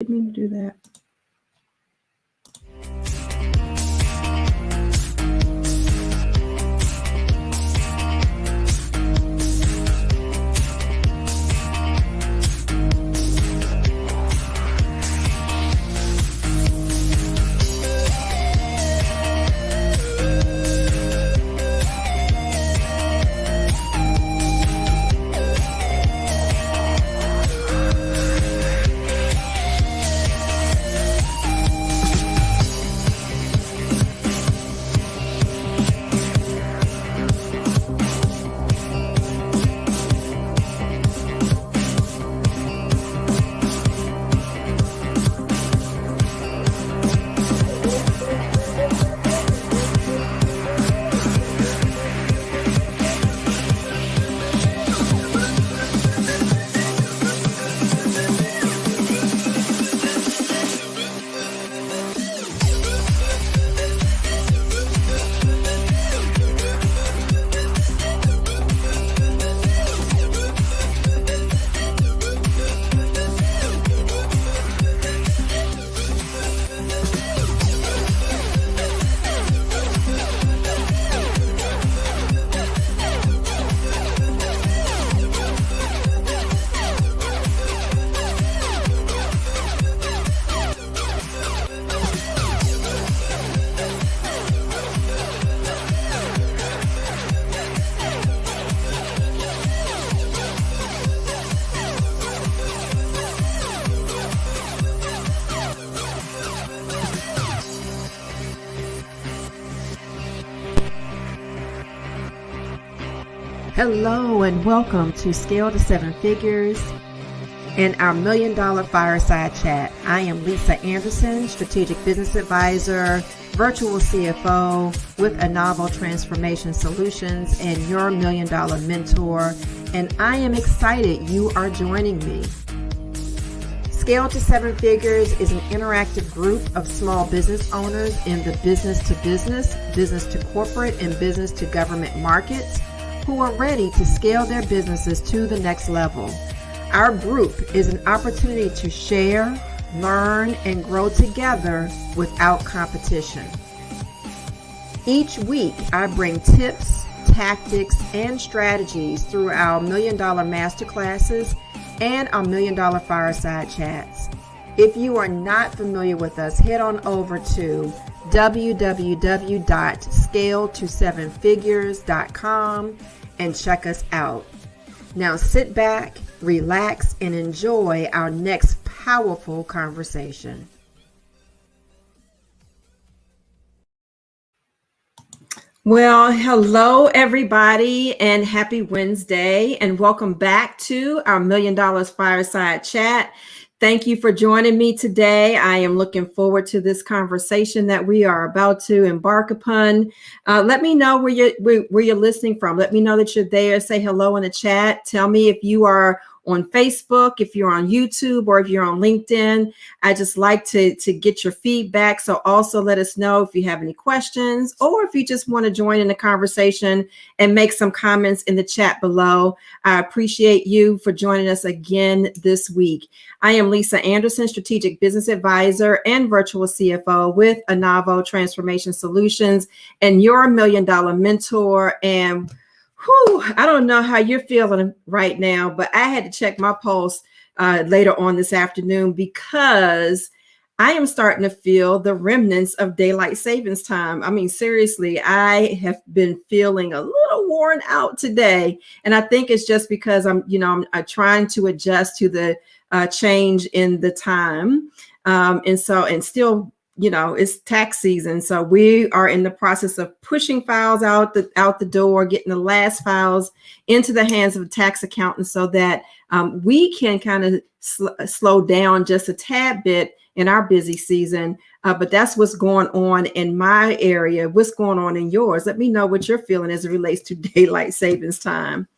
Didn't mean to do that. Hello and welcome to Scale to Seven Figures and our $1 Million Fireside Chat. I am Lisa Anderson, Strategic Business Advisor, Virtual CFO with Anavo Transformation Solutions and your $1 Million mentor. And I am excited you are joining me. Scale to Seven Figures is an interactive group of small business owners in the business to business, business to corporate, and business to government markets who are ready to scale their businesses to the next level. Our group is an opportunity to share, learn, and grow together without competition. Each week, I bring tips, tactics, and strategies through our $1 Million Masterclasses and our $1 Million Fireside Chats. If you are not familiar with us, head on over to www.scaletosevenfigures.com and check us out. Now sit back, relax, and enjoy our next powerful conversation. Well, hello everybody and happy Wednesday and welcome back to our $1 Million Fireside Chat. Thank you for joining me today. I am looking forward to this conversation that we are about to embark upon. Let me know where you're listening from. Let me know that you're there. Say hello in the chat. Tell me if you are on Facebook, if you're on YouTube, or if you're on LinkedIn. I just like to get your feedback. So also let us know if you have any questions or if you just want to join in the conversation and make some comments in the chat below. I appreciate you for joining us again this week. I am Lisa Anderson, Strategic Business Advisor and Virtual CFO with Anavo Transformation Solutions and your $1 Million mentor. And I don't know how you're feeling right now, but I had to check my pulse later on this afternoon because I am starting to feel the remnants of daylight savings time. I mean, seriously, I have been feeling a little worn out today. And I think it's just because I'm trying to adjust to the change in the time. And still, it's tax season. So we are in the process of pushing files out the door, getting the last files into the hands of the tax accountant so that we can kind of slow down just a tad bit in our busy season. But that's what's going on in my area. What's going on in yours? Let me know what you're feeling as it relates to daylight savings time.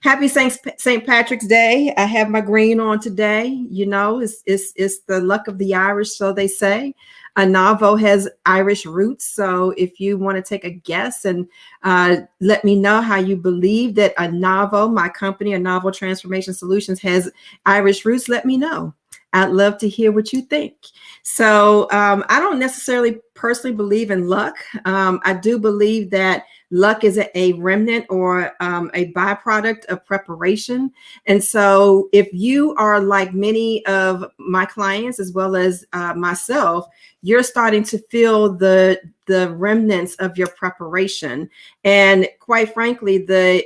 Happy St. Patrick's Day. I have my green on today. It's the luck of the Irish, so they say. Anavo has Irish roots. So if you want to take a guess and let me know how you believe that Anavo, my company, Anavo Transformation Solutions, has Irish roots, let me know. I'd love to hear what you think. So I don't necessarily personally believe in luck. I do believe that luck is a remnant or a byproduct of preparation. And so if you are like many of my clients, as well as myself, you're starting to feel the remnants of your preparation. And quite frankly, the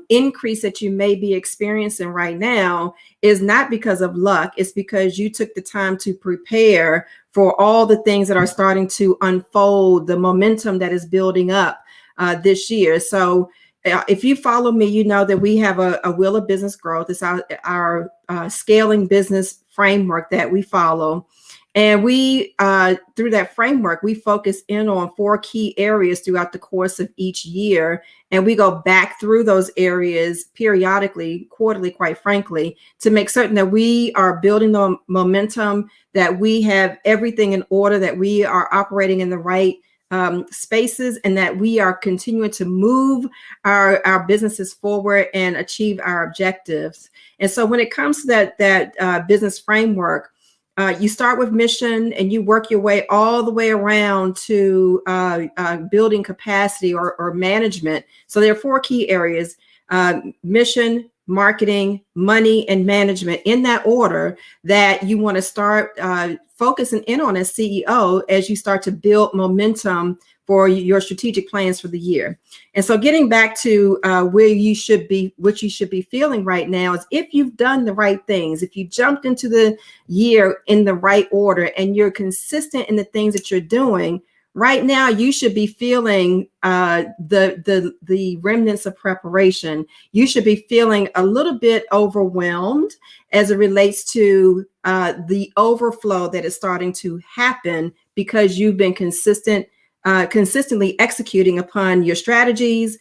increase that you may be experiencing right now is not because of luck. It's because you took the time to prepare for all the things that are starting to unfold, the momentum that is building up this year. So if you follow me, you know that we have a Wheel of Business Growth. It's our scaling business framework that we follow. And we, through that framework, we focus in on 4 key areas throughout the course of each year. And we go back through those areas periodically, quarterly, quite frankly, to make certain that we are building the momentum, that we have everything in order, that we are operating in the right spaces, and that we are continuing to move our businesses forward and achieve our objectives. And so when it comes to that business framework, you start with mission and you work your way all the way around to building capacity or management. So there are 4 key areas: mission, marketing, money, and management, in that order that you want to start focusing in on as CEO as you start to build momentum for your strategic plans for the year. And so getting back to where you should be, what you should be feeling right now is, if you've done the right things, if you jumped into the year in the right order and you're consistent in the things that you're doing, right now you should be feeling the remnants of preparation. You should be feeling a little bit overwhelmed as it relates to the overflow that is starting to happen because you've been consistently executing upon your strategies,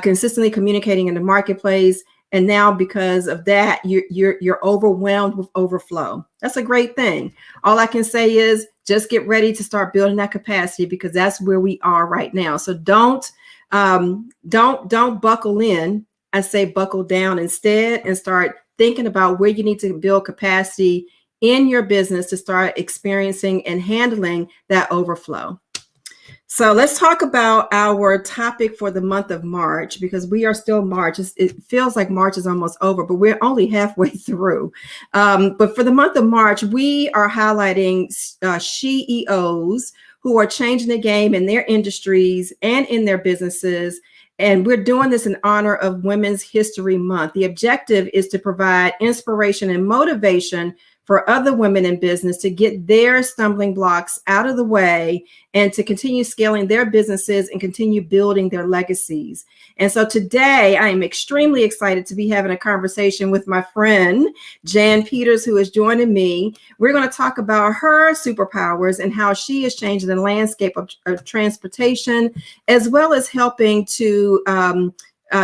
consistently communicating in the marketplace. And now because of that, you're overwhelmed with overflow. That's a great thing. All I can say is just get ready to start building that capacity, because that's where we are right now. So don't buckle in. I say buckle down instead, and start thinking about where you need to build capacity in your business to start experiencing and handling that overflow. So let's talk about our topic for the month of March, because we are still March. It feels like March is almost over, but we're only halfway through. But for the month of March, we are highlighting CEOs who are changing the game in their industries and in their businesses. And we're doing this in honor of Women's History Month. The objective is to provide inspiration and motivation for other women in business to get their stumbling blocks out of the way and to continue scaling their businesses and continue building their legacies. And so today I am extremely excited to be having a conversation with my friend, Jan Peters, who is joining me. We're going to talk about her superpowers and how she is changing the landscape of transportation, as well as helping to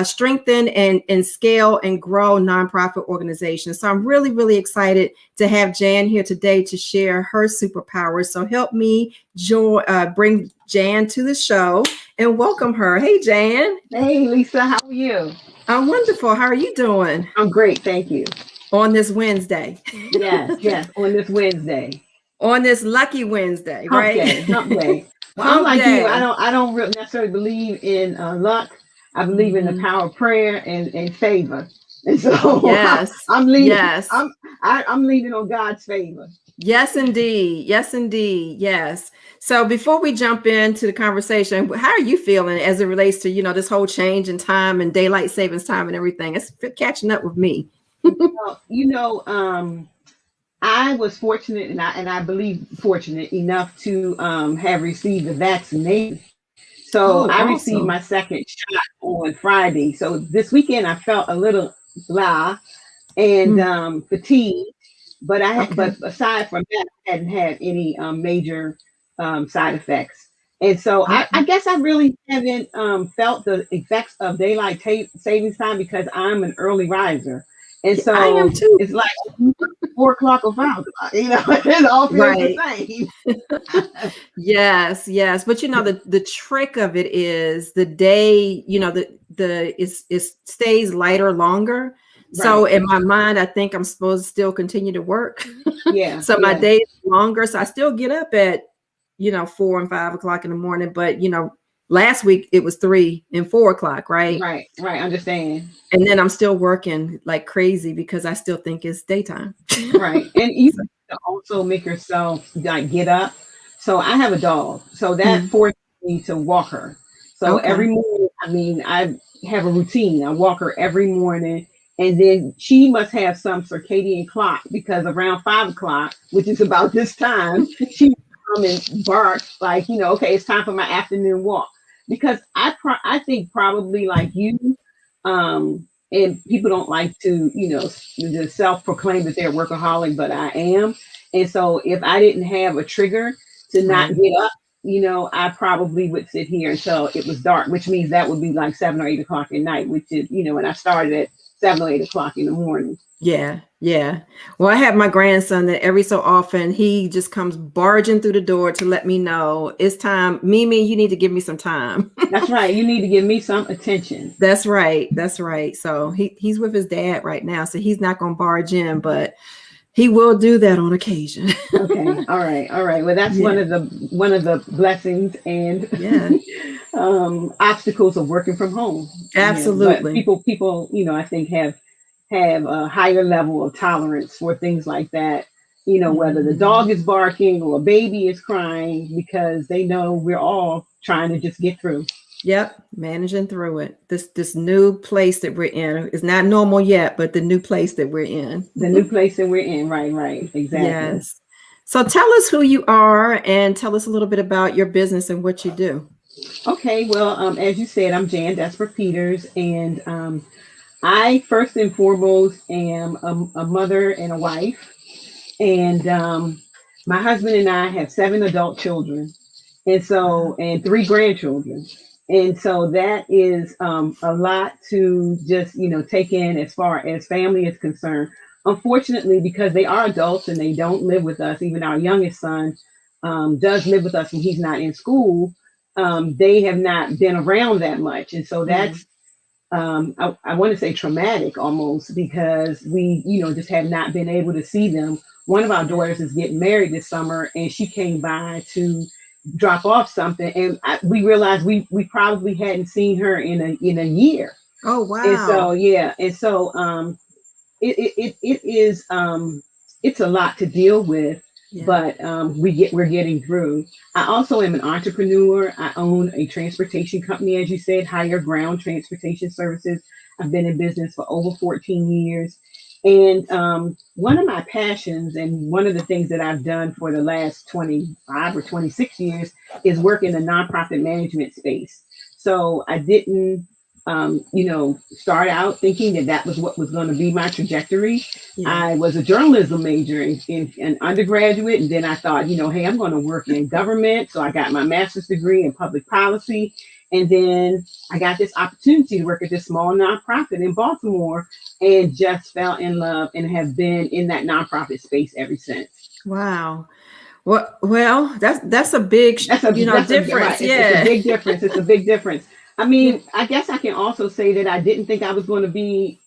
strengthen and scale and grow nonprofit organizations. So I'm really, really excited to have Jan here today to share her superpowers. So help me bring Jan to the show and welcome her. Hey, Jan. Hey, Lisa, how are you? I'm wonderful. How are you doing? I'm great, thank you. On this Wednesday. Yes, on this Wednesday. On this lucky Wednesday, Hump right? day, hump day. Well, Hump I'm like day. you. I don't really necessarily believe in luck. I believe in the power of prayer and favor. And so yes, I'm leaning. Yes. I'm leaning on God's favor. Yes, indeed. Yes, indeed. Yes. So before we jump into the conversation, how are you feeling as it relates to, this whole change in time and daylight savings time and everything? It's catching up with me. I was fortunate, and I believe fortunate enough to have received the vaccination. So I received my second shot on Friday. So this weekend I felt a little blah and fatigued, but but aside from that, I hadn't had any major side effects. And so I guess I really haven't felt the effects of daylight savings time because I'm an early riser. And so I am too. It's like 4 o'clock or 5 o'clock, it all feels the same. Yes. But the trick of it is the day, it stays lighter longer. So in my mind, I think I'm supposed to still continue to work. Yeah. So my day is longer. So I still get up at, 4 and 5 o'clock in the morning. But, last week it was 3 and 4 o'clock, right? Right. Understand. And then I'm still working like crazy because I still think it's daytime. Right. And you also make yourself like get up. So I have a dog. So that forces me to walk her. So every morning, I have a routine. I walk her every morning. And then she must have some circadian clock because around 5 o'clock, which is about this time, she come and bark like, okay, it's time for my afternoon walk. Because I think probably like you, and people don't like to, to self-proclaim that they're workaholic, but I am. And so if I didn't have a trigger to not get up, I probably would sit here until it was dark, which means that would be like 7 or 8 o'clock at night, which is, and I started at 7 or 8 o'clock in the morning. Yeah. Well, I have my grandson that every so often he just comes barging through the door to let me know it's time. Mimi, you need to give me some time. That's right. You need to give me some attention. That's right. So he's with his dad right now, so he's not going to barge in, but he will do that on occasion. Okay. All right. Well, that's one of the blessings and obstacles of working from home. Absolutely. But people, I think have a higher level of tolerance for things like that. Whether the dog is barking or a baby is crying, because they know we're all trying to just get through. Yep, managing through it. This new place that we're in is not normal yet, but the new place that we're in. The new place that we're in, right, exactly. Yes. So tell us who you are and tell us a little bit about your business and what you do. Okay, well, as you said, I'm Jan Desper Peters, and I first and foremost am a mother and a wife, and my husband and I have 7 adult children, and 3 grandchildren. And so that is a lot to just, take in as far as family is concerned. Unfortunately, because they are adults and they don't live with us, even our youngest son does live with us when he's not in school, they have not been around that much. And so that's, I want to say traumatic almost, because we, just have not been able to see them. One of our daughters is getting married this summer, and she came by to drop off something, and we realized we probably hadn't seen her in a year. Oh wow! And so it is it's a lot to deal with, but we're getting through. I also am an entrepreneur. I own a transportation company, as you said, Higher Ground Transportation Services. I've been in business for over 14 years. And one of my passions, and one of the things that I've done for the last 25 or 26 years, is work in the nonprofit management space. So I didn't, start out thinking that was what was going to be my trajectory. I was a journalism major in undergraduate, and then I thought, hey, I'm going to work in government. So I got my master's degree in public policy. And then I got this opportunity to work at this small nonprofit in Baltimore, and just fell in love and have been in that nonprofit space ever since. Wow. Well, that's a big, difference. Right. It's a big difference. It's a big difference. I mean, I guess I can also say that I didn't think I was going to be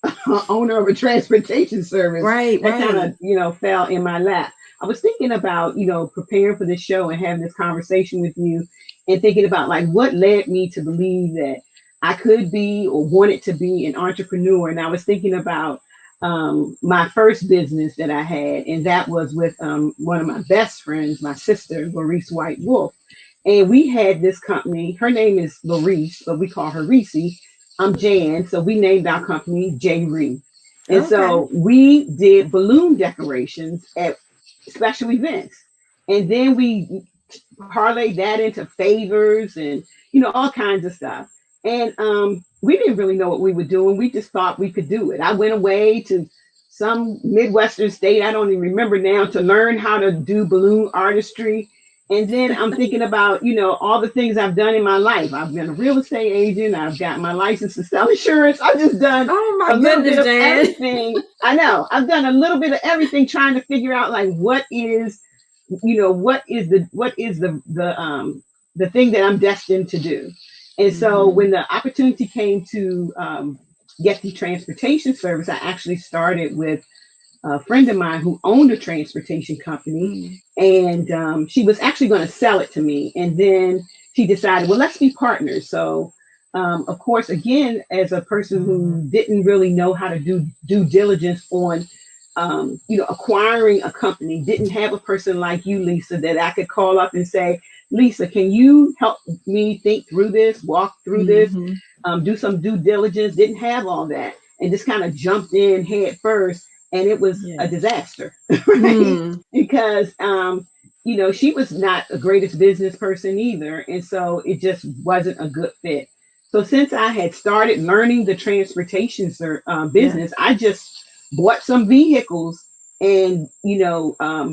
owner of a transportation service. Right. That kind of, fell in my lap. I was thinking about, preparing for this show and having this conversation with you, and thinking about like what led me to believe that I could be or wanted to be an entrepreneur. And I was thinking about my first business that I had, and that was with one of my best friends, my sister, Larice White Wolf. And we had this company. Her name is Larice, but we call her Reese. I'm Jan, so we named our company J Ree. And so we did balloon decorations at special events. And then we parlayed that into favors and, all kinds of stuff. And we didn't really know what we were doing. We just thought we could do it. I went away to some Midwestern state, I don't even remember now, to learn how to do balloon artistry. And then I'm thinking about, all the things I've done in my life. I've been a real estate agent. I've got my license to sell insurance. I've just done a little bit of everything. I know. I've done a little bit of everything, trying to figure out like what is the thing that I'm destined to do. And so when the opportunity came to get the transportation service, I actually started with a friend of mine who owned a transportation company, and she was actually going to sell it to me. And then she decided, well, let's be partners. So, of course, again, as a person who didn't really know how to do due diligence on, acquiring a company, didn't have a person like you, Lisa, that I could call up and say, Lisa, can you help me think through this, walk through this, do some due diligence? Didn't have all that, and just kind of jumped in head first. And it was a disaster, right? Because, she was not the greatest business person either. And so it just wasn't a good fit. So since I had started learning the transportation business, I just bought some vehicles and,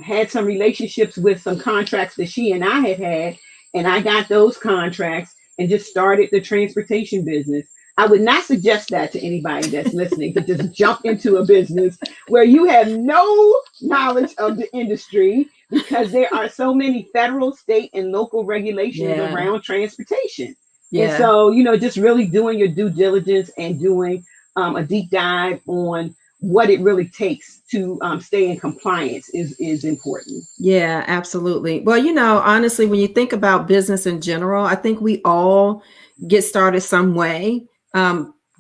had some relationships with some contracts that she and I had. And I got those contracts and just started the transportation business. I would not suggest that to anybody that's listening, to just jump into a business where you have no knowledge of the industry, because there are so many federal, state, and local regulations around transportation. And so, just really doing your due diligence and doing a deep dive on what it really takes to stay in compliance is important. Yeah, absolutely. Well, honestly, when you think about business in general, I think we all get started some way.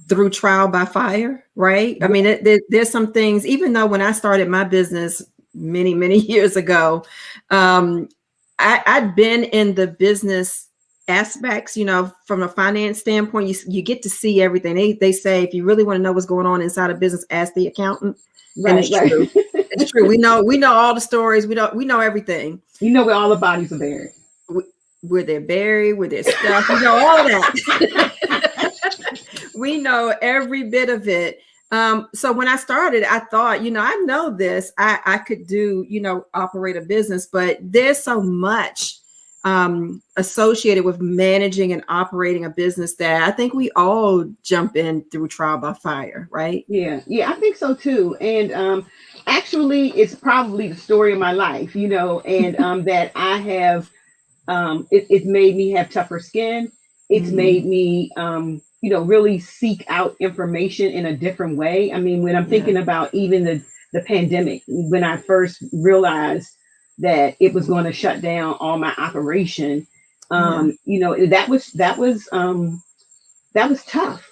Through trial by fire, right? I mean, there's some things, even though when I started my business many, many years ago, I'd been in the business aspects, from a finance standpoint, you get to see everything. They say, if you really want to know what's going on inside a business, ask the accountant. Right, and it's true. It's true. We know all the stories. We know everything. Where all the bodies are buried. Where they're buried, where their stuff, all that. We know every bit of it. So when I started, I thought, I know this, I could do, operate a business, but there's so much associated with managing and operating a business that I think we all jump in through trial by fire, right? Yeah, I think so too. And actually, it's probably the story of my life, and that I have, it's made me have tougher skin. It's made me, really seek out information in a different way. I mean, when I'm thinking about even the pandemic, when I first realized that it was going to shut down all my operation, that was tough.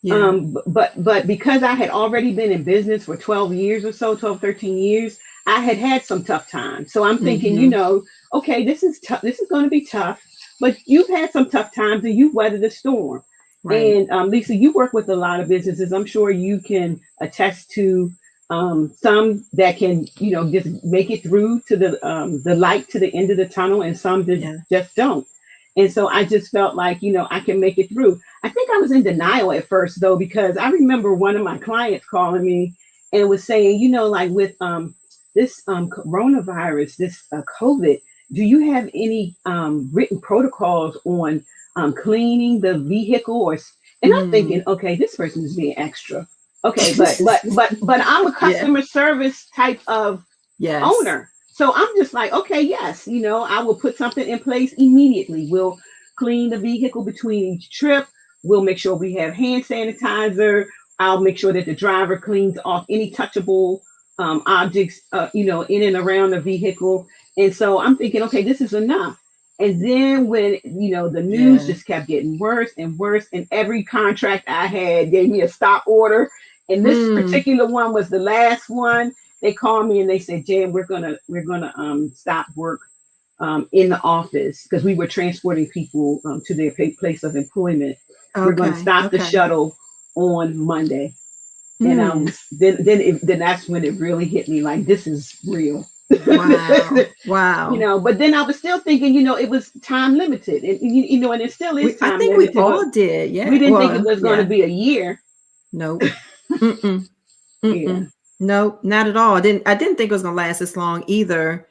Yeah. But because I had already been in business for 12 years or so, 12, 13 years, I had some tough times. So I'm thinking, okay, this is tough. This is going to be tough, but you've had some tough times and you've weathered the storm. Right. And Lisa, you work with a lot of businesses. I'm sure you can attest to some that can, just make it through to the light to the end of the tunnel, and some that just don't. And so I just felt like, I can make it through. I think I was in denial at first, though, because I remember one of my clients calling me and was saying, like with this coronavirus, this COVID, do you have any written protocols on cleaning the vehicle? And I'm thinking, okay, this person is being extra. Okay, but I'm a customer service type of owner. So I'm just like, okay, yes, I will put something in place immediately. We'll clean the vehicle between each trip. We'll make sure we have hand sanitizer. I'll make sure that the driver cleans off any touchable objects, in and around the vehicle. And so I'm thinking, okay, this is enough. And then when, the news just kept getting worse and worse, and every contract I had gave me a stop order. And this particular one was the last one. They called me and they said, Jan, we're gonna stop work in the office, because we were transporting people to their place of employment. Okay. We're going to stop the shuttle on Monday. And then that's when it really hit me, like, this is real. Wow. But then I was still thinking, it was time limited, and and it still is time limited. I think we all did. Yeah. We didn't think it was going to be a year. Nope. Yeah. Nope, not at all. I didn't think it was going to last this long either.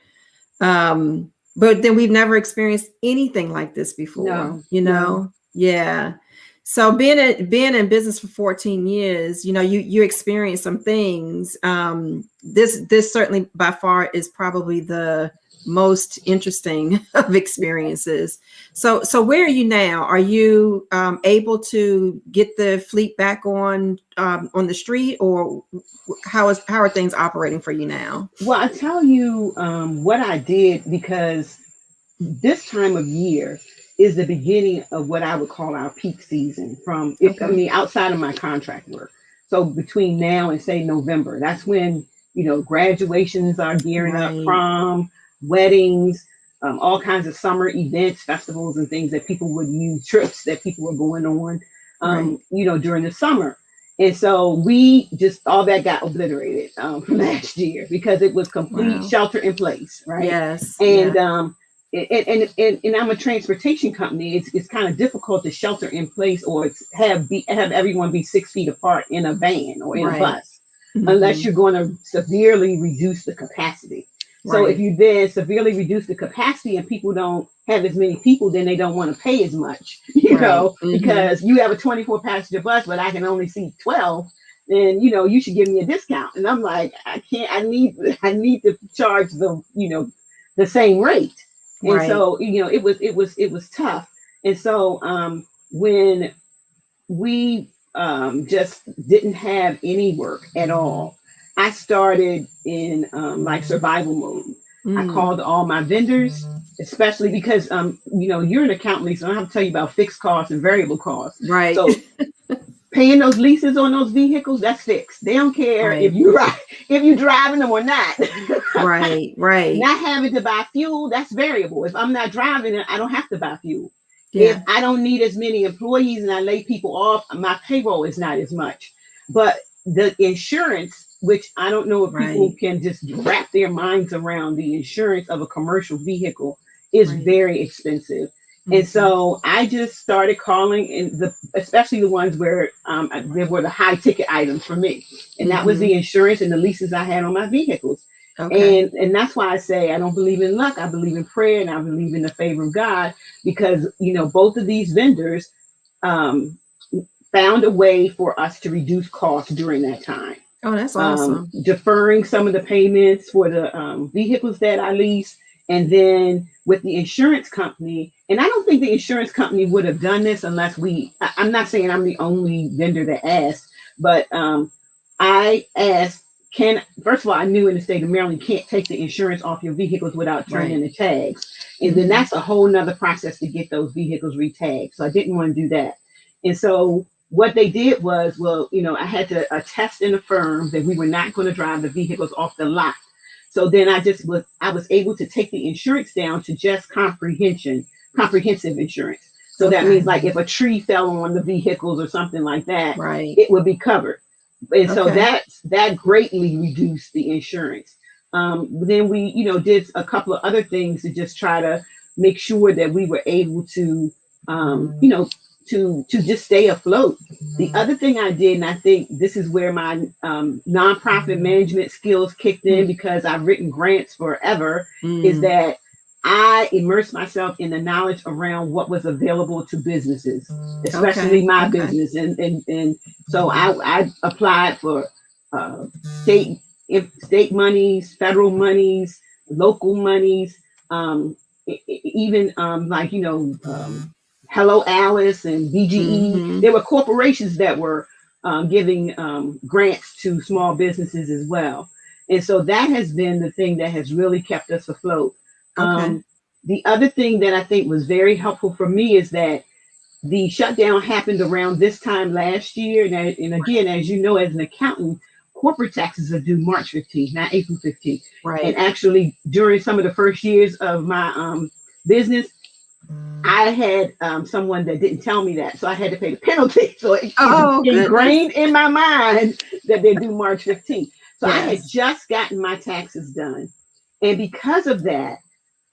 But then we've never experienced anything like this before. No. Yeah. So being in business for 14 years, you experience some things. This certainly by far is probably the most interesting of experiences. So where are you now? Are you able to get the fleet back on the street, or how are things operating for you now? Well, I tell you what I did, because this time of year is the beginning of what I would call our peak season. I Okay. mean, outside of my contract work. So between now and say November, that's when, graduations are gearing up, Right. prom, weddings, all kinds of summer events, festivals, and things that people would use, trips that people were going on, Right. during the summer. And so we just, all that got obliterated from last year because it was complete Wow. shelter in place, right? Yes. Yeah. And and I'm a transportation company. It's kind of difficult to shelter in place or have everyone be 6 feet apart in a van or in a Right. bus, unless Hmm. you're going to severely reduce the capacity. So if Right. you then severely reduce the capacity and people don't have as many people, then they don't want to pay as much, Right. Hmm. because you have a 24 passenger bus, but I can only seat 12. Then you should give me a discount. And I'm like, I can't. I need to charge the same rate. And Right. so it was tough. And so when we just didn't have any work at all, I started in like survival mode. I Mm. called all my vendors, especially because you're an accountant, Lisa. I don't have to tell you about fixed costs and variable costs. Right. So paying those leases on those vehicles, that's fixed. They don't care if Right. you ride, if you're driving them or not. Right. Right. Not having to buy fuel, that's variable. If I'm not driving it, I don't have to buy fuel. If Yeah. I don't need as many employees and I lay people off, my payroll is not as much. But the insurance, which I don't know if people Right. can just wrap their minds around, the insurance of a commercial vehicle is Right. very expensive. And Hmm. so I just started calling, especially the ones where there were the high ticket items for me, and that was Hmm. the insurance and the leases I had on my vehicles. Okay. And that's why I say I don't believe in luck. I believe in prayer and I believe in the favor of God, because both of these vendors um, found a way for us to reduce costs during that time, Oh, that's awesome. deferring some of the payments for the vehicles that I lease. And then with the insurance company, and I don't think the insurance company would have done this unless I'm not saying I'm the only vendor that asked, but I asked, first of all, I knew in the state of Maryland, you can't take the insurance off your vehicles without turning Right. the tags. And then Hmm. that's a whole nother process to get those vehicles retagged. So I didn't want to do that. And so what they did was, well, I had to attest and affirm that we were not going to drive the vehicles off the lot. So then I was able to take the insurance down to just comprehensive insurance. So that Okay. means like if a tree fell on the vehicles or something like that, Right. it would be covered. And so Okay. that greatly reduced the insurance. Then we, did a couple of other things to just try to make sure that we were able to, to just stay afloat. The other thing I did, and I think this is where my nonprofit management skills kicked in, because I've written grants forever, is Mm. that I immersed myself in the knowledge around what was available to businesses, Okay. especially my Okay. business. And so I applied for uh, state state monies, federal monies, local monies, even like Hello Alice and BGE. Hmm. There were corporations that were giving grants to small businesses as well. And so that has been the thing that has really kept us afloat. Okay. Um, the other thing that I think was very helpful for me is that the shutdown happened around this time last year. And again, as you know, as an accountant, corporate taxes are due March 15th, not April 15th. And Right. actually, during some of the first years of my business, I had someone that didn't tell me that, so I had to pay the penalty. So it's Oh, goodness. ingrained in my mind that they're due March 15th. So I had Yes. just gotten my taxes done. And because of that,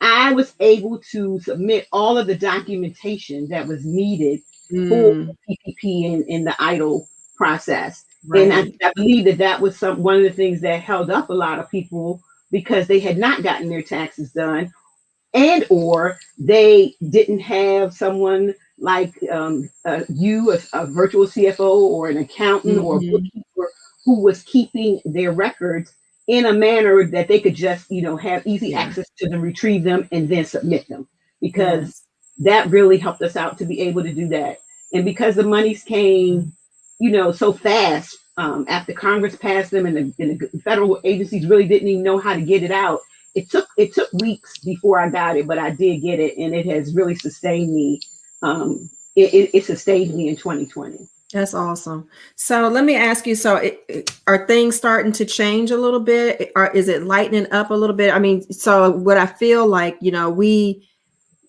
I was able to submit all of the documentation that was needed for Mm. the PPP in the idle process. And I, Right. I believe that was one of the things that held up a lot of people because they had not gotten their taxes done, and or they didn't have someone like a virtual CFO or an accountant or a Hmm. bookkeeper who was keeping their records in a manner that they could just, have easy access to them, retrieve them, and then submit them, because that really helped us out to be able to do that. And because the monies came, so fast, after Congress passed them, and the federal agencies really didn't even know how to get it out. It took weeks before I got it, but I did get it, and it has really sustained me. It sustained me in 2020. That's awesome. So let me ask you, so are things starting to change a little bit? Is it lightening up a little bit? I mean, so what I feel like, we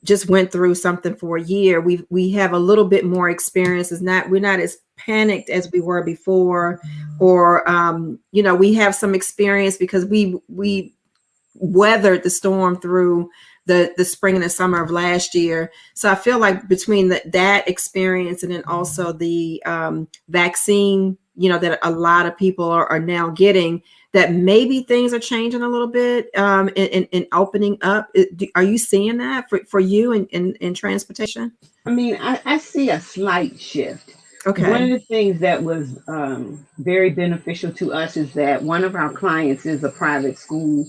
just went through something for a year. We have a little bit more experience. We're not as panicked as we were before, or, we have some experience because we weathered the storm through the spring and the summer of last year. So I feel like between that experience and then also the vaccine, that a lot of people are now getting, that maybe things are changing a little bit in opening up. Are you seeing that for you in transportation? I mean, I see a slight shift. Okay. One of the things that was very beneficial to us is that one of our clients is a private school.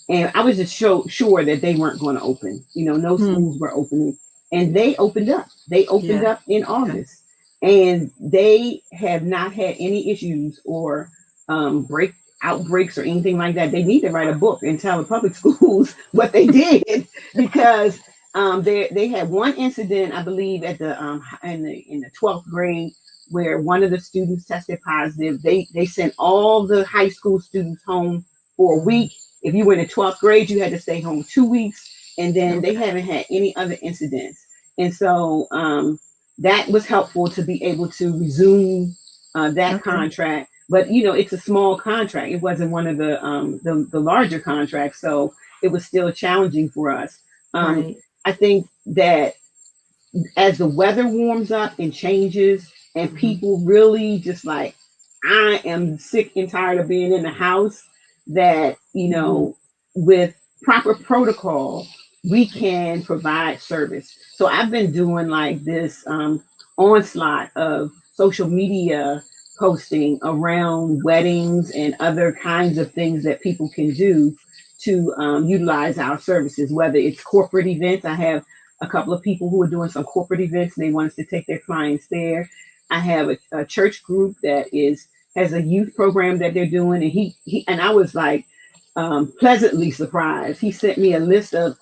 And I was just sure that they weren't going to open. No schools were opening. And they opened up. They opened up in August. And they have not had any issues or outbreaks or anything like that. They need to write a book and tell the public schools what they did, because they had one incident, I believe, at the in the 12th grade, where one of the students tested positive. They sent all the high school students home for a week. If you were in the 12th grade, you had to stay home 2 weeks, and then they haven't had any other incidents. And so that was helpful to be able to resume that contract. But it's a small contract. It wasn't one of the larger contracts, so it was still challenging for us. Right. I think that as the weather warms up and changes, and people really just like, I am sick and tired of being in the house, that, with proper protocol, we can provide service. So I've been doing like this onslaught of social media posting around weddings and other kinds of things that people can do to utilize our services, whether it's corporate events. I have a couple of people who are doing some corporate events, and they want us to take their clients there. I have a church group that has a youth program that they're doing, and he and I was like pleasantly surprised. He sent me a list of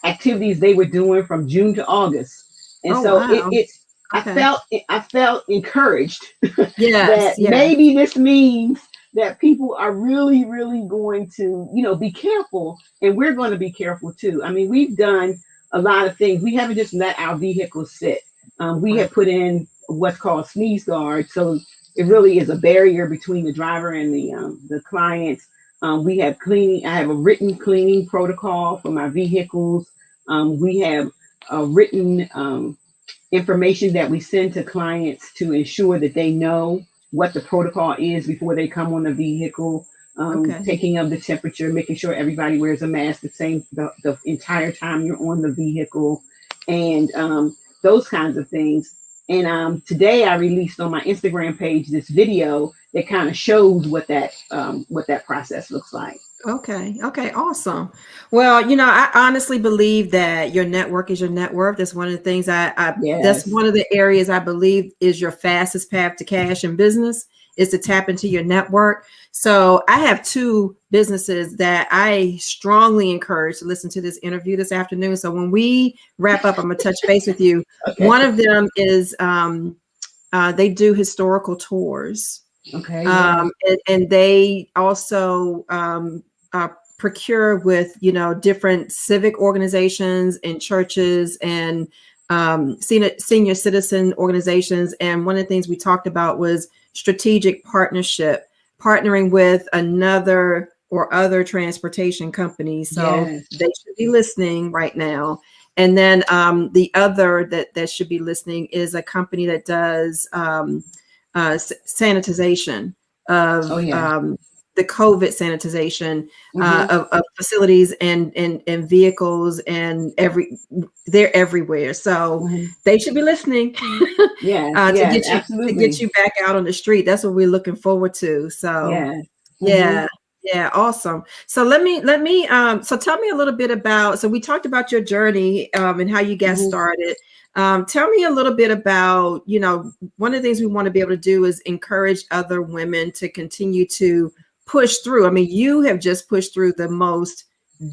activities they were doing from June to August, and wow. I felt encouraged that maybe this means that people are really, really going to, be careful, and we're going to be careful too. I mean, we've done a lot of things. We haven't just let our vehicles sit. We have put in what's called sneeze guard, so it really is a barrier between the driver and the clients. We have cleaning. I have a written cleaning protocol for my vehicles. We have a written information that we send to clients to ensure that they know what the protocol is before they come on the vehicle. Taking of the temperature, making sure everybody wears a mask the entire time you're on the vehicle, and those kinds of things. And today I released on my Instagram page this video that kind of shows what that process looks like. Okay, awesome. Well, I honestly believe that your network is your net worth. That's one of the things that's one of the areas I believe is your fastest path to cash in business, is to tap into your network. So I have two businesses that I strongly encourage to listen to this interview this afternoon. So when we wrap up, I'm gonna touch base with you. Okay. One of them is they do historical tours. Okay. And they also procure with different civic organizations and churches and senior citizen organizations. And one of the things we talked about was strategic partnership, partnering with another or other transportation companies. So they should be listening right now. And then the other that should be listening is a company that does sanitization of the COVID sanitization of facilities and vehicles, and they're everywhere. So they should be listening to get you back out on the street. That's what we're looking forward to. So Yeah, awesome. So so tell me a little bit about, so we talked about your journey and how you got started. Tell me a little bit about, one of the things we want to be able to do is encourage other women to continue to push through. I mean, you have just pushed through the most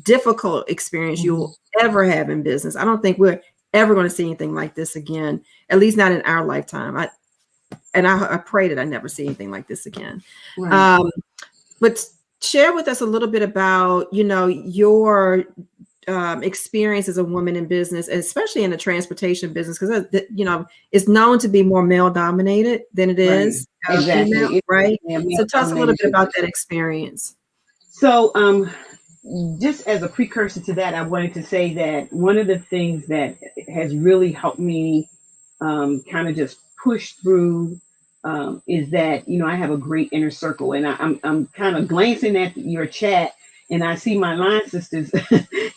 difficult experience you'll ever have in business. I don't think we're ever going to see anything like this again, at least not in our lifetime. I pray that I never see anything like this again. Right. But share with us a little bit about, your experience as a woman in business, especially in the transportation business, because it's known to be more male dominated than it is female, right? So tell us a little bit about that experience. So, just as a precursor to that, I wanted to say that one of the things that has really helped me kind of just push through is that I have a great inner circle, and I'm kind of glancing at your chat, and I see my line sisters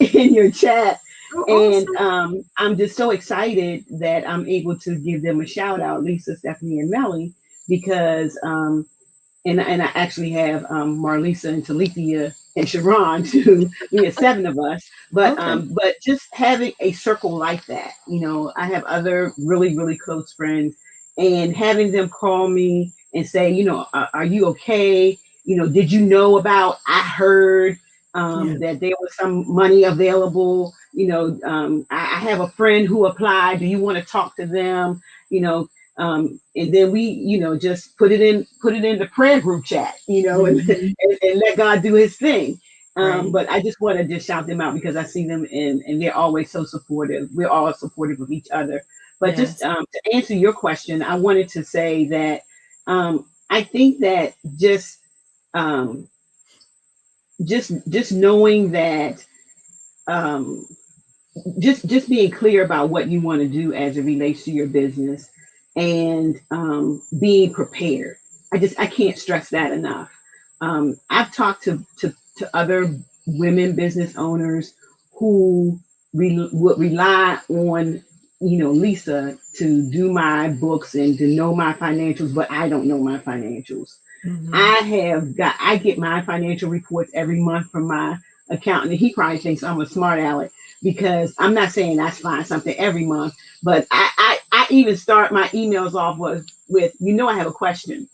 in your chat, and I'm just so excited that I'm able to give them a shout out, Lisa, Stephanie, and Melly, because and I actually have Marlisa and Talithia and Sharon too. We have 7 of us, but just having a circle like that, I have other really, really close friends, and having them call me and say, are you okay? Did you know about? I heard that there was some money available. I have a friend who applied. Do you want to talk to them? And then we, just put it in the prayer group chat, and let God do his thing. But I just want to just shout them out because I see them and they're always so supportive. We're all supportive of each other. But just to answer your question, I wanted to say that I think that just knowing that just being clear about what you want to do as it relates to your business, and being prepared. I can't stress that enough. I've talked to other women business owners who would rely on Lisa to do my books and to know my financials, but I don't know my financials. I get my financial reports every month from my accountant, and he probably thinks I'm a smart aleck because I'm not saying I find something every month, but I even start my emails off with I have a question.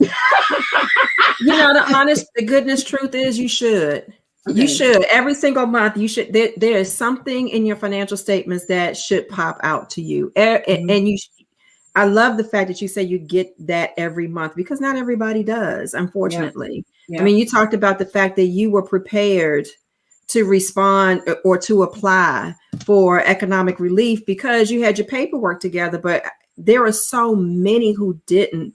The goodness truth is you should. Okay. You should every single month. You should. There is something in your financial statements that should pop out to you, and you. I love the fact that you say you get that every month because not everybody does, unfortunately. I mean, you talked about the fact that you were prepared to respond or to apply for economic relief because you had your paperwork together, but there are so many who didn't.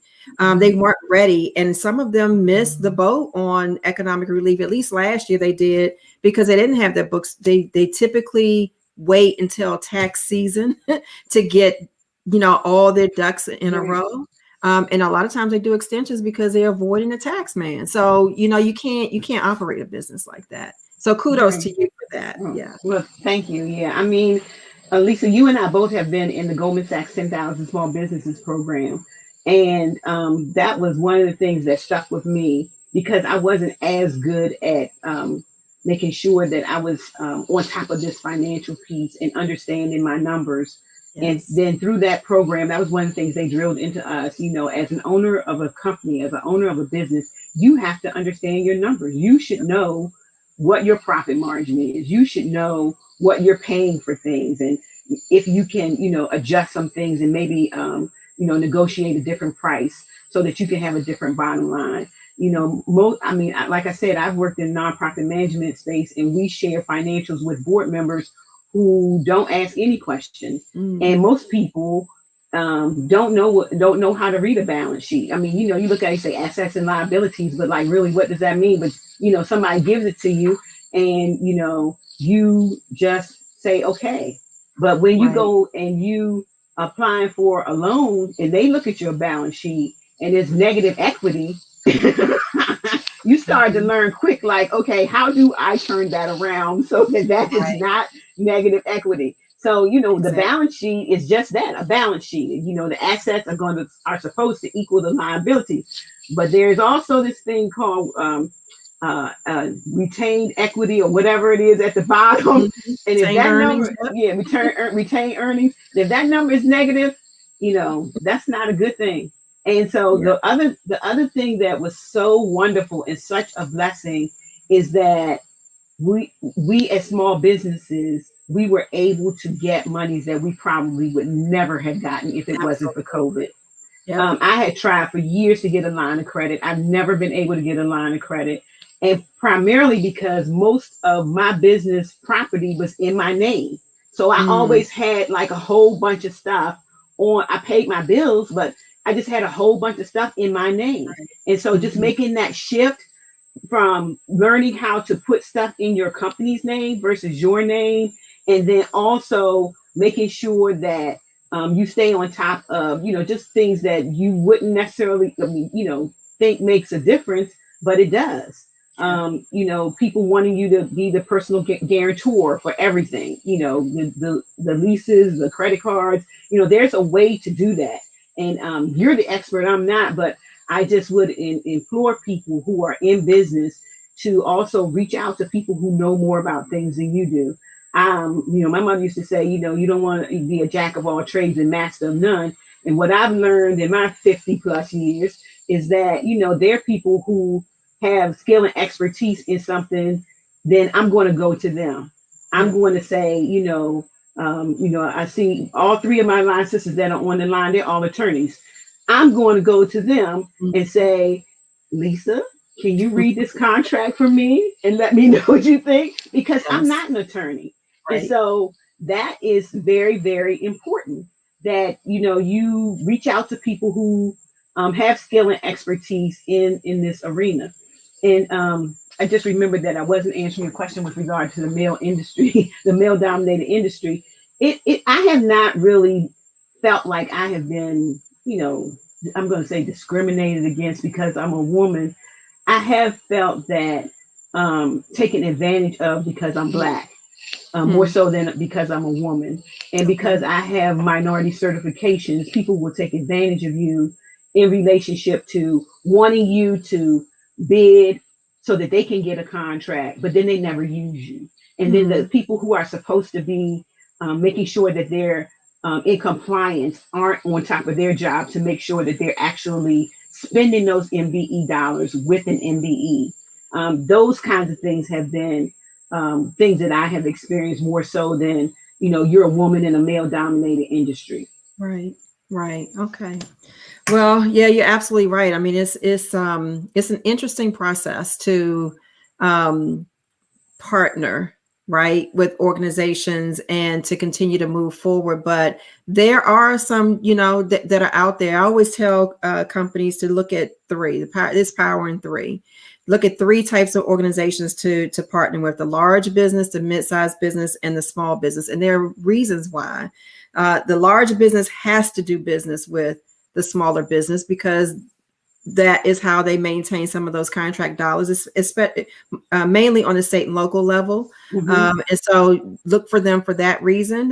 They weren't ready, and some of them missed the boat on economic relief. At least last year they did because they didn't have their books. They typically wait until tax season to get all their ducks in a row. And a lot of times they do extensions because they're avoiding the tax man. So you can't operate a business like that. So kudos to you for that. Yeah. Well, thank you. Yeah. I mean, Lisa, you and I both have been in the Goldman Sachs 10,000 Small Businesses program. And that was one of the things that stuck with me because I wasn't as good at making sure that I was on top of this financial piece and understanding my numbers. Yes. And then through that program, that was one of the things they drilled into us, as an owner of a company, as an owner of a business, you have to understand your numbers. You should know what your profit margin is. You should know what you're paying for things. And if you can, adjust some things and maybe, negotiate a different price so that you can have a different bottom line. Like I said, I've worked in nonprofit management space and we share financials with board members who don't ask any questions. And most people don't know how to read a balance sheet. I mean, you look at it, you say assets and liabilities, but like really, what does that mean? But somebody gives it to you and you just say, okay. But when you go and you applying for a loan and they look at your balance sheet and it's negative equity, you start to learn quick, like, okay, how do I turn that around so that is not negative equity? So, the balance sheet is just that, a balance sheet. The assets are supposed to equal the liabilities. But there's also this thing called retained equity or whatever it is at the bottom. Mm-hmm. And if Retained that earnings. number, Yep. yeah, retained earnings, if that number is negative, that's not a good thing. And so Yeah. the other thing that was so wonderful and such a blessing is that we as small businesses, we were able to get monies that we probably would never have gotten if it wasn't for Absolutely. COVID. Yep. I had tried for years to get a line of credit. I've never been able to get a line of credit. And primarily because most of my business property was in my name. So I Mm. always had like a whole bunch of stuff I paid my bills, but I just had a whole bunch of stuff in my name. Right. And so just Mm-hmm. making that shift from learning how to put stuff in your company's name versus your name, and then also making sure that you stay on top of just things that you wouldn't necessarily think makes a difference, but it does. Yeah. People wanting you to be the personal guarantor for everything, the leases, the credit cards, there's a way to do that. And you're the expert, I'm not, but I just would implore people who are in business to also reach out to people who know more about things than you do. My mother used to say, you don't want to be a jack of all trades and master of none. And what I've learned in my 50 plus years is that, there are people who have skill and expertise in something, then I'm going to go to them. I'm Yeah. going to say, I see all three of my line sisters that are on the line, they're all attorneys. I'm going to go to them and say, Lisa, can you read this contract for me and let me know what you think? Because I'm Yes. not an attorney. And Right. so that is very, very important that, you reach out to people who have skill and expertise in this arena. And I just remembered that I wasn't answering your question with regard to the male industry, the male dominated industry. I have not really felt like I have been, I'm going to say discriminated against because I'm a woman. I have felt that taken advantage of because I'm Black, more Hmm. so than because I'm a woman. And Okay. because I have minority certifications, people will take advantage of you in relationship to wanting you to bid so that they can get a contract, but then they never use you. And then the Hmm. people who are supposed to be making sure that they're in compliance aren't on top of their job to make sure that they're actually spending those MBE dollars with an MBE. Those kinds of things have been things that I have experienced more so than, you're a woman in a male dominated industry. Right. Right. Okay. Well, yeah, you're absolutely right. I mean, it's an interesting process to um, partner, right, with organizations and to continue to move forward. But there are some, that are out there. I always tell companies to look at three. There's power in three. Look at three types of organizations to partner with: the large business, the mid-sized business, and the small business. And there are reasons why. The large business has to do business with the smaller business because that is how they maintain some of those contract dollars, mainly on the state and local level. Mm-hmm. And so look for them for that reason.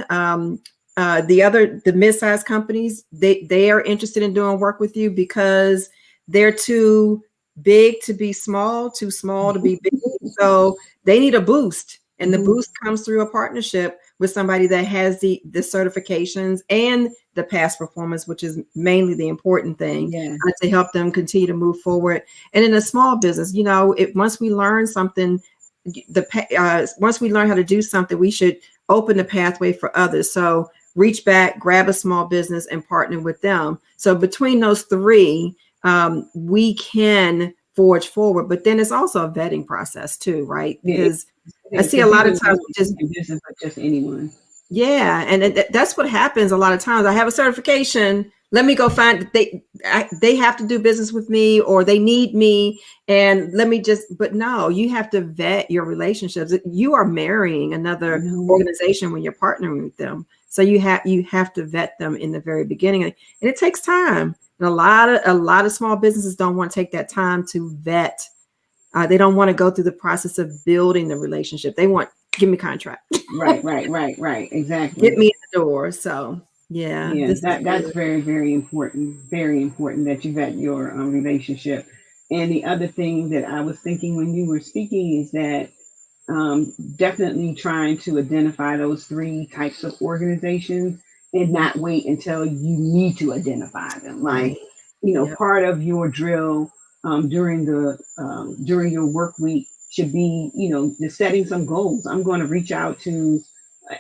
The mid-sized companies, they are interested in doing work with you because they're too big to be small, too small to be big. So they need a boost. And the Mm-hmm. boost comes through a partnership with somebody that has the certifications and the past performance, which is mainly the important thing, Yeah. to help them continue to move forward. And in a small business, once we learn something, once we learn how to do something, we should open the pathway for others. So reach back, grab a small business, and partner with them. So between those three, we can forge forward. But then it's also a vetting process too, right? Yeah, Because I see a lot of times we just business with just anyone. yeah, and that's what happens a lot of times. I have a certification. Let me go find they have to do business with me or they need me, and let me just. But no, you have to vet your relationships. You are marrying another organization when you're partnering with them, so you have to vet them in the very beginning, and it takes time. And a lot of small businesses don't want to take that time to vet. They don't want to go through the process of building the relationship. They want, give me contract. Right. Get Exactly. me in the door. So yeah, Yeah, this is that's good. very, very important. Very important that you vet your relationship. And the other thing that I was thinking when you were speaking is that definitely trying to identify those three types of organizations and not wait until you need to identify them. Like, Right. Yep. part of your drill during your work week should be, just setting some goals. I'm going to reach out to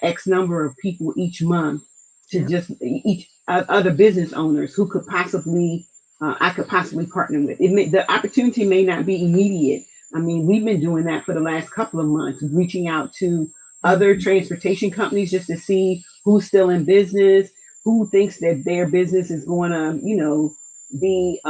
X number of people each month to Yep. just each other business owners who could possibly I could possibly partner with. The opportunity may not be immediate. I mean, we've been doing that for the last couple of months, reaching out to other Mhm. transportation companies just to see who's still in business, who thinks that their business is going to, be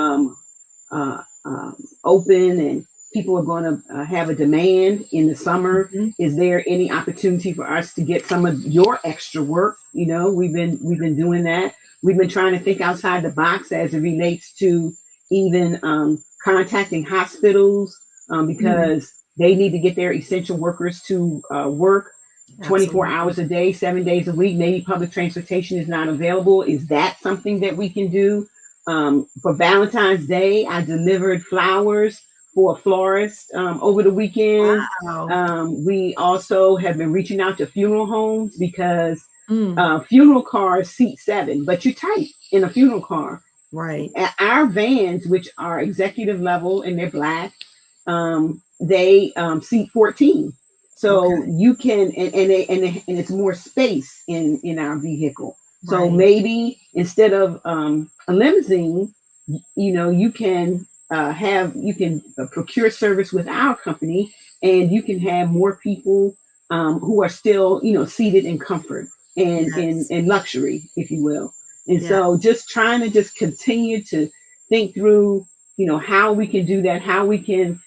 open and people are going to have a demand in the summer. Mhm. Is there any opportunity for us to get some of your extra work? We've been doing that. We've been trying to think outside the box as it relates to even contacting hospitals Mm. because they need to get their essential workers to work 24 Absolutely. hours a day, 7 days a week. Maybe public transportation is not available. Is that something that we can do? For Valentine's Day, I delivered flowers for a florist over the weekend. Wow. We also have been reaching out to funeral homes because Mm. funeral cars seat 7, but you're tight in a funeral car. Right. Our vans, which are executive level and they're black, they seat 14. So Okay. you can, and it's more space in our vehicle. So Right. maybe instead of a limousine, you can procure service with our company, and you can have more people who are still seated in comfort and in Yes. in luxury, if you will. And so Yes. just trying to just continue to think through, how we can do that, how we can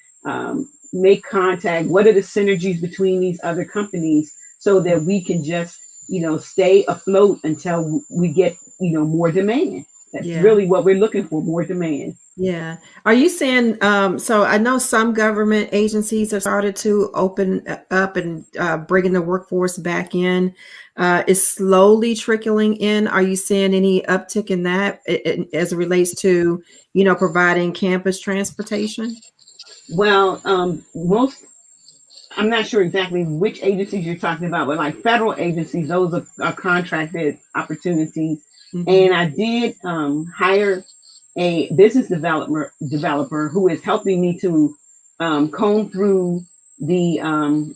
make contact, what are the synergies between these other companies so that we can just, stay afloat until we get, more demand. That's Yeah. really what we're looking for, more demand. Yeah. Are you saying, so I know some government agencies have started to open up and bringing the workforce back in. Is slowly trickling in. Are you seeing any uptick in that as it relates to, providing campus transportation? Well, most I'm not sure exactly which agencies you're talking about, but like federal agencies, those are contracted opportunities. Hmm. And I did hire a business developer who is helping me to comb through the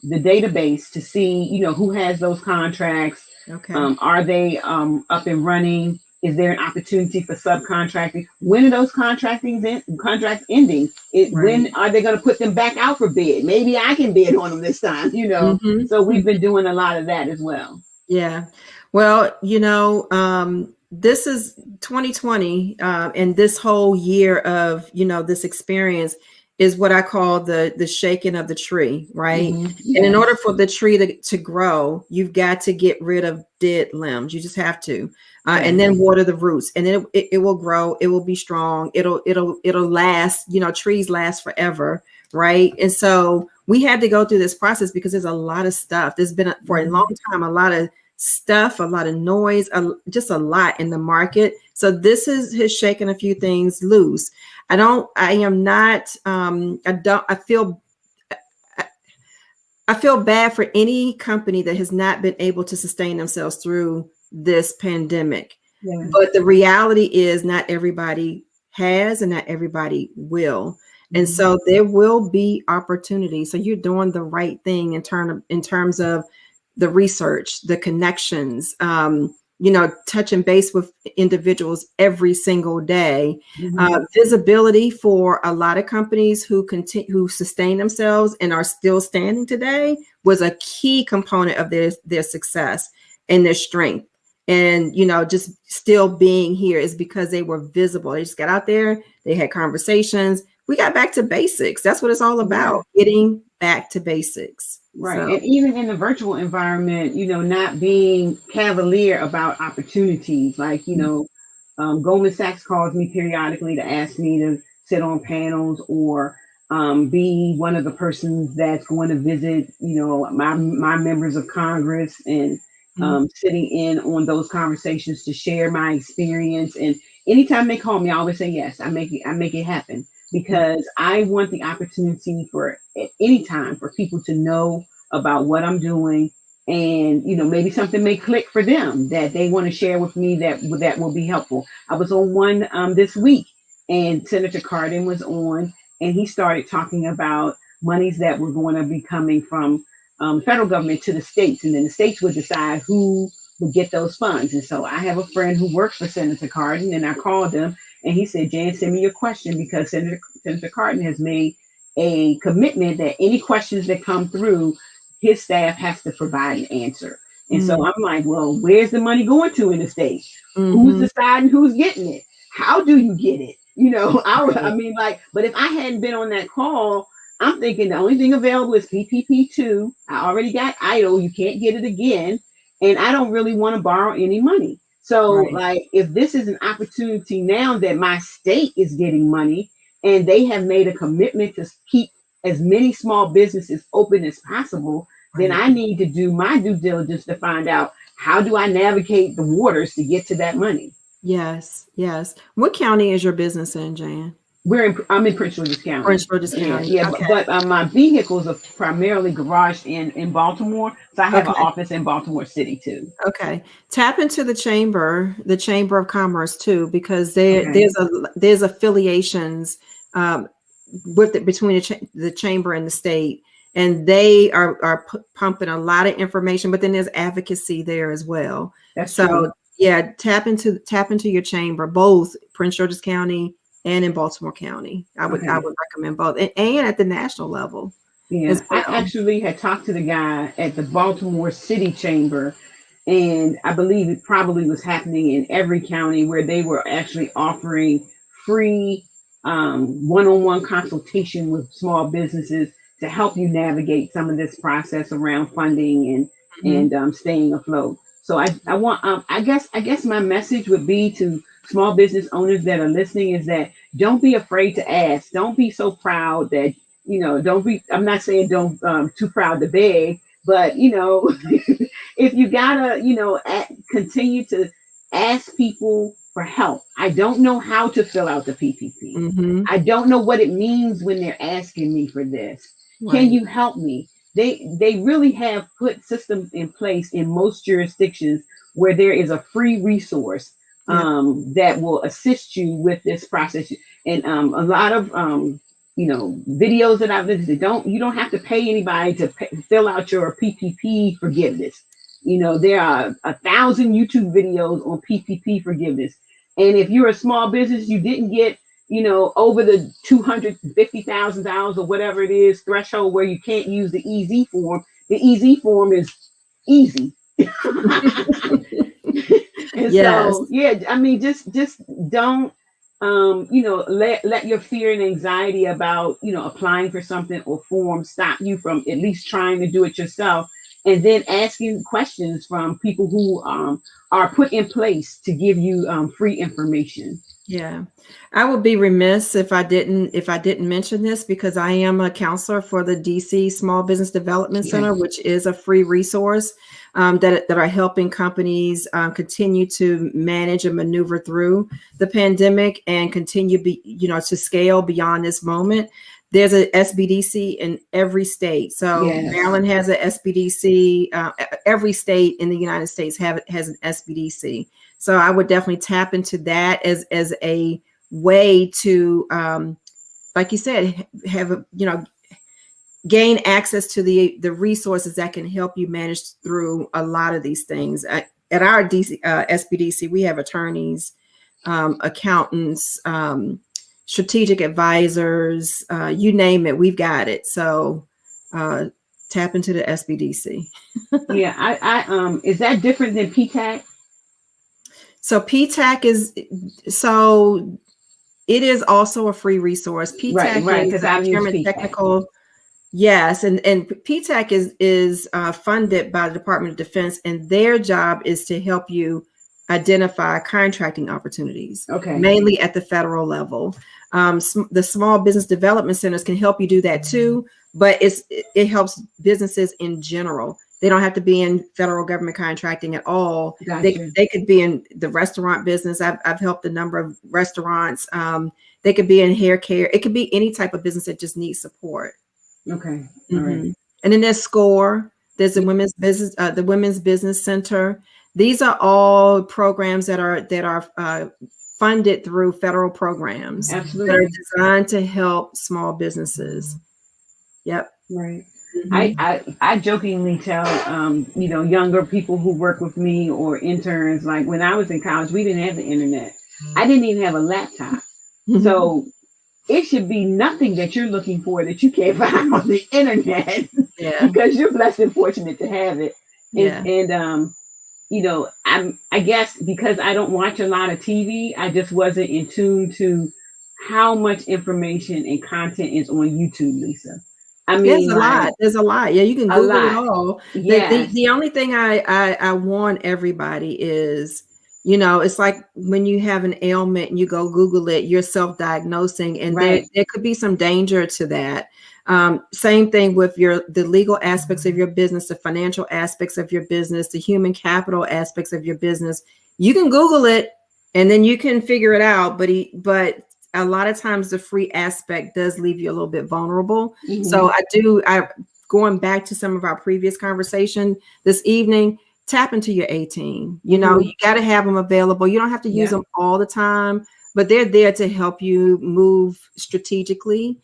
database to see who has those contracts. Okay. Are they up and running? Is there an opportunity for subcontracting? When are those contracts ending? Right. When are they going to put them back out for bid? Maybe I can bid on them this time. So we've Hmm. been doing a lot of that as well. Yeah. Well, this is 2020, and this whole year of, this experience is what I call the shaking of the tree, right? And in order Yes. for the tree to grow, you've got to get rid of dead limbs. You just have to. And Yes. then water the roots, and then it will grow. It will be strong. It'll last. Trees last forever, right? And so we had to go through this process because there's a lot of stuff. There's been for a long time a lot of stuff, a lot of noise, just a lot in the market. So this has shaken a few things loose. I am not, I feel bad for any company that has not been able to sustain themselves through this pandemic. Yes. But the reality is not everybody has and not everybody will. And Mm-hmm. so there will be opportunities. So you're doing the right thing in terms of the research, the connections, touching base with individuals every single day. Mm-hmm. Visibility for a lot of companies who sustain themselves and are still standing today was a key component of their success and their strength. And just still being here is because they were visible. They just got out there, they had conversations. We got back to basics. That's what it's all Yeah. about, getting back to basics. Right. So And even in the virtual environment, not being cavalier about opportunities. Like, Goldman Sachs calls me periodically to ask me to sit on panels or be one of the persons that's going to visit, my members of Congress and mhm. sitting in on those conversations to share my experience. And anytime they call me, I always say yes. I make it happen. because I want the opportunity for at any time for people to know about what I'm doing. And, maybe something may click for them that they want to share with me that will be helpful. I was on one this week, and Senator Cardin was on, and he started talking about monies that were going to be coming from federal government to the states, and then the states would decide who would get those funds. And so I have a friend who works for Senator Cardin, and I called him, and he said, "Jan, send me your question," because Senator Cardin has made a commitment that any questions that come through, his staff has to provide an answer. And so I'm like, well, where's the money going to in the state? Who's deciding who's getting it? How do you get it? I mean, but if I hadn't been on that call, I'm thinking the only thing available is PPP2. I already got EIDL. You can't get it again. And I don't really want to borrow any money. So if this is an opportunity now that my state is getting money and they have made a commitment to keep as many small businesses open as possible, then I need to do my due diligence to find out, how do I navigate the waters to get to that money? Yes. What county is your business in, Jan? I'm in Prince George's County. Prince George's County. Yeah, okay. But my vehicles are primarily garaged in Baltimore, so I have an office in Baltimore City too. Okay, tap into the Chamber of Commerce too, because there's affiliations between the Chamber and the state, and they are pumping a lot of information. But then there's advocacy there as well. That's true. Yeah, tap into your chamber, both Prince George's County and in Baltimore County. I would recommend both, and at the national level. Yeah, well. I actually had talked to the guy at the Baltimore City Chamber, and I believe it probably was happening in every county, where they were actually offering free one-on-one consultation with small businesses to help you navigate some of this process around funding and staying afloat. So I want I guess my message would be to small business owners that are listening is that don't be afraid to ask. Don't be so proud that, don't be, I'm not saying don't too proud to beg, but if you gotta, continue to ask people for help. I don't know how to fill out the PPP. I don't know what it means when they're asking me for this. Can you help me? They really have put systems in place in most jurisdictions where there is a free resource that will assist you with this process. And a lot of videos that I've visited, you don't have to pay anybody to fill out your PPP forgiveness. There are 1,000 YouTube videos on PPP forgiveness. And if you're a small business, you didn't get over the $250,000 or whatever it is threshold where you can't use the EZ form. The EZ form is easy. And so, I mean, just don't, let your fear and anxiety about, applying for something or form stop you from at least trying to do it yourself. And then asking questions from people who are put in place to give you free information. Yeah, I would be remiss if I didn't mention this, because I am a counselor for the DC Small Business Development Center, which is a free resource that are helping companies continue to manage and maneuver through the pandemic and continue to scale beyond this moment. There's a SBDC in every state. So Maryland has a SBDC. Every state in the United States has an SBDC. So I would definitely tap into that as a way to, like you said, have gain access to the resources that can help you manage through a lot of these things. At our SBDC, we have attorneys, accountants, strategic advisors, you name it, we've got it. So tap into the SBDC. Yeah, I is that different than PTAC? So PTAC it is also a free resource. PTAC is procurement technical. Yes, and PTAC is funded by the Department of Defense, and their job is to help you identify contracting opportunities, mainly at the federal level. The small business development centers can help you do that too, but it helps businesses in general They don't have to be in federal government contracting at all. Gotcha. They could be in the restaurant business. I've helped a number of restaurants. They could be in hair care. It could be any type of business that just needs support. Okay. All right. And then there's SCORE. There's the Women's Business Center. These are all programs that are funded through federal programs. Absolutely. That are designed to help small businesses. Yep. Right. I jokingly tell younger people who work with me or interns, like when I was in college, we didn't have the internet. I didn't even have a laptop. So it should be nothing that you're looking for that you can't find on the internet. Yeah. Because you're blessed and fortunate to have it. Yeah. And I guess because I don't watch a lot of TV, I just wasn't in tune to how much information and content is on YouTube, Lisa. I mean, there's a lot. Yeah, you can Google it all. Yes. The only thing I warn everybody is, it's like when you have an ailment and you go Google it, you're self-diagnosing, and there could be some danger to that. Same thing with the legal aspects of your business, the financial aspects of your business, the human capital aspects of your business. You can Google it and then you can figure it out. But a lot of times the free aspect does leave you a little bit vulnerable. So going back to some of our previous conversation this evening, tap into your A team. You got to have them available. You don't have to use them all the time, but they're there to help you move strategically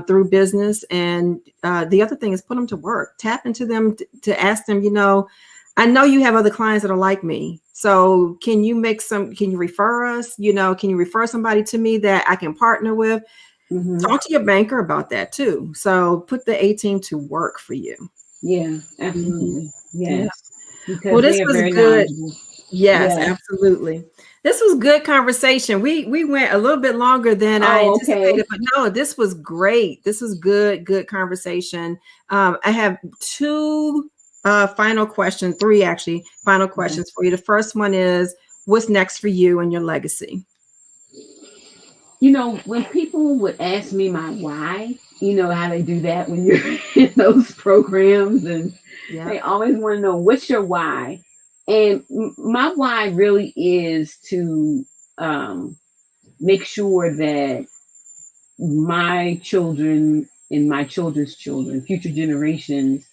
through business. And the other thing is put them to work. Tap into them to ask them, I know you have other clients that are like me. So can you refer us? Can you refer somebody to me that I can partner with? Talk to your banker about that too. So put the A team to work for you. Yeah, absolutely. Yes. Because well, this was good. Yes, yeah. Absolutely. This was good conversation. We went a little bit longer than I anticipated, but no, this was great. This was good conversation. I have three final questions for you. The first one is, what's next for you and your legacy? When people would ask me my why, how they do that when you're in those programs, and they always want to know, what's your why? And my why really is to make sure that my children and my children's children, future generations,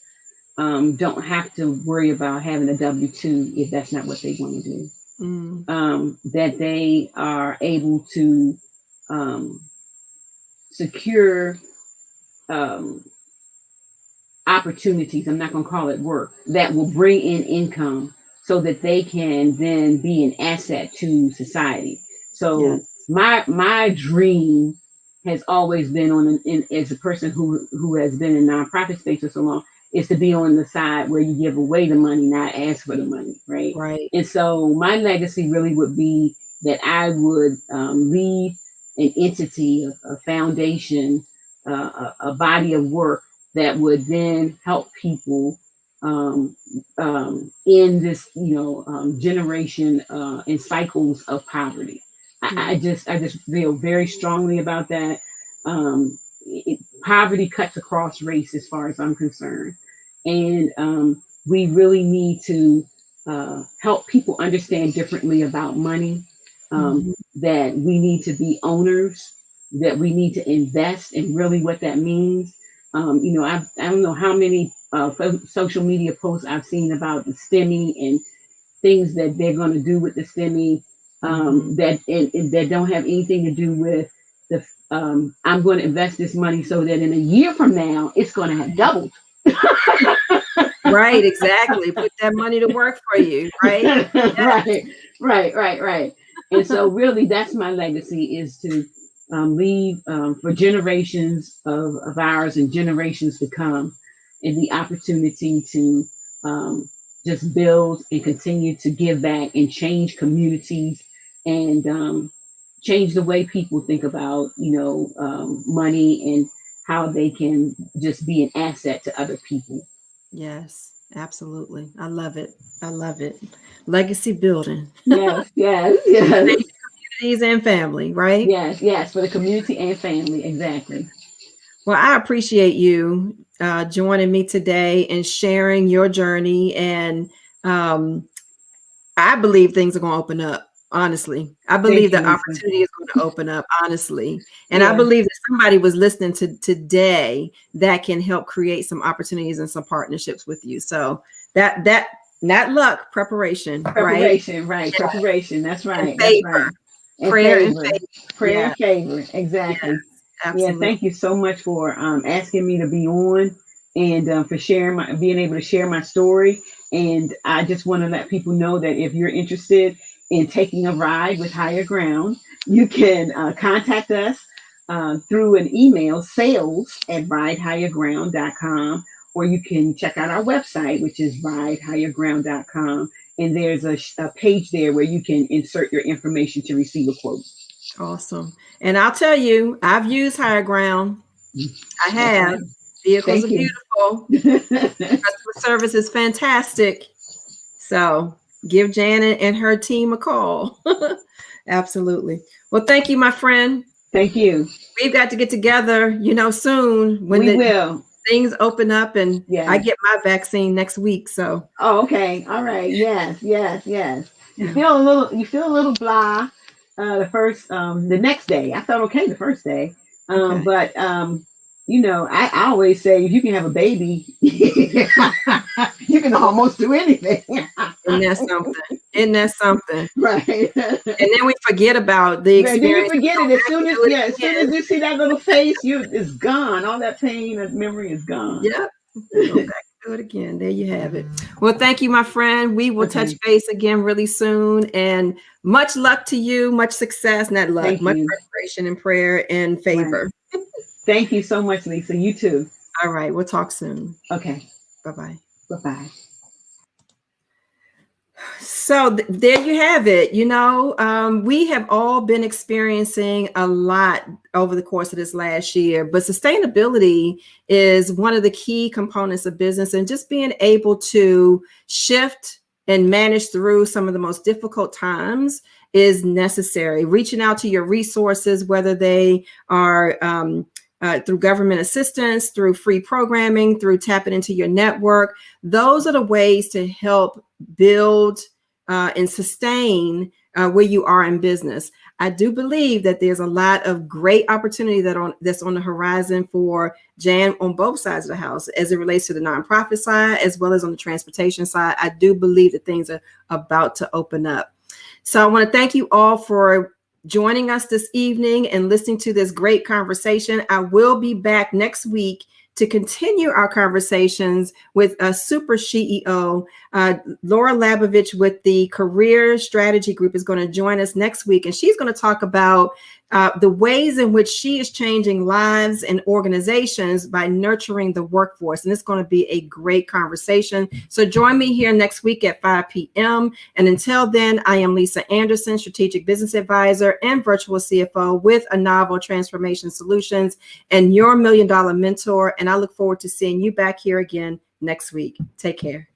don't have to worry about having a W-2 if that's not what they want to do. That they are able to secure opportunities, I'm not going to call it work, that will bring in income so that they can then be an asset to society. So my dream has always been as a person who has been in nonprofit space for so long, is to be on the side where you give away the money, not ask for the money, right? Right. And so my legacy really would be that I would leave an entity, a foundation, a body of work that would then help people in this, generation and cycles of poverty. I just feel very strongly about that. Poverty cuts across race as far as I'm concerned. And we really need to help people understand differently about money, that we need to be owners, that we need to invest, and really what that means. I don't know how many social media posts I've seen about the STEMI and things that they're going to do with the STEMI that don't have anything to do with the I'm going to invest this money so that in a year from now it's going to have doubled. Right, exactly. Put that money to work for you, right? Right. And so really that's my legacy, is to leave for generations of ours and generations to come, and the opportunity to just build and continue to give back and change communities, and change the way people think about money and how they can just be an asset to other people. Yes, absolutely. I love it. Legacy building. Yes. Communities and family, right? Yes, for the community and family, exactly. Well, I appreciate you joining me today and sharing your journey. And I believe things are going to open up. Honestly, I believe the opportunity is going to open up, honestly. And I believe that somebody was listening to today that can help create some opportunities and some partnerships with you. So that not luck, preparation, right? Yeah. Preparation. That's right. And favor. That's right. And prayer favor. and favor. Prayer and favor. Exactly. Yes, absolutely. Thank you so much for asking me to be on and for being able to share my story. And I just want to let people know that if you're interested in taking a ride with Higher Ground, you can contact us through an email, sales@ridehigherground.com, or you can check out our website, which is ridehigherground.com. And there's a page there where you can insert your information to receive a quote. Awesome. And I'll tell you, I've used Higher Ground. I have. Right. Vehicles are beautiful. Customer service is fantastic. So give Janet and her team a call. Absolutely. Well, thank you, my friend. Thank you. We've got to get together, soon when things open up, and I get my vaccine next week. So. Oh, okay. All right. Yes. You feel a little blah the next day. I felt okay the first day. But I always say if you can have a baby, you can almost do anything. Isn't that something? Right. And then we forget about the experience. Then you forget it as soon as you see that little face, it's gone. All that pain and memory is gone. Yep. Go back and do it again. There you have it. Well, thank you, my friend. We will touch base again really soon. And much luck to you. Much success. Not luck. Much preparation and prayer and favor. Right. Thank you so much, Lisa. You too. All right. We'll talk soon. Okay. Bye-bye. Bye-bye. So there you have it. We have all been experiencing a lot over the course of this last year, but sustainability is one of the key components of business, and just being able to shift and manage through some of the most difficult times is necessary. Reaching out to your resources, whether they are through government assistance, through free programming, through tapping into your network. Those are the ways to help build and sustain where you are in business. I do believe that there's a lot of great opportunity that's on the horizon for Jan on both sides of the house, as it relates to the nonprofit side, as well as on the transportation side. I do believe that things are about to open up. So I want to thank you all for joining us this evening and listening to this great conversation. I will be back next week to continue our conversations with a super CEO. Laura Labovich with the Career Strategy Group is going to join us next week, and she's going to talk about the ways in which she is changing lives and organizations by nurturing the workforce. And it's going to be a great conversation. So join me here next week at 5 p.m. And until then, I am Lisa Anderson, Strategic Business Advisor and Virtual CFO with Novel Transformation Solutions, and your $1 Million Mentor. And I look forward to seeing you back here again next week. Take care.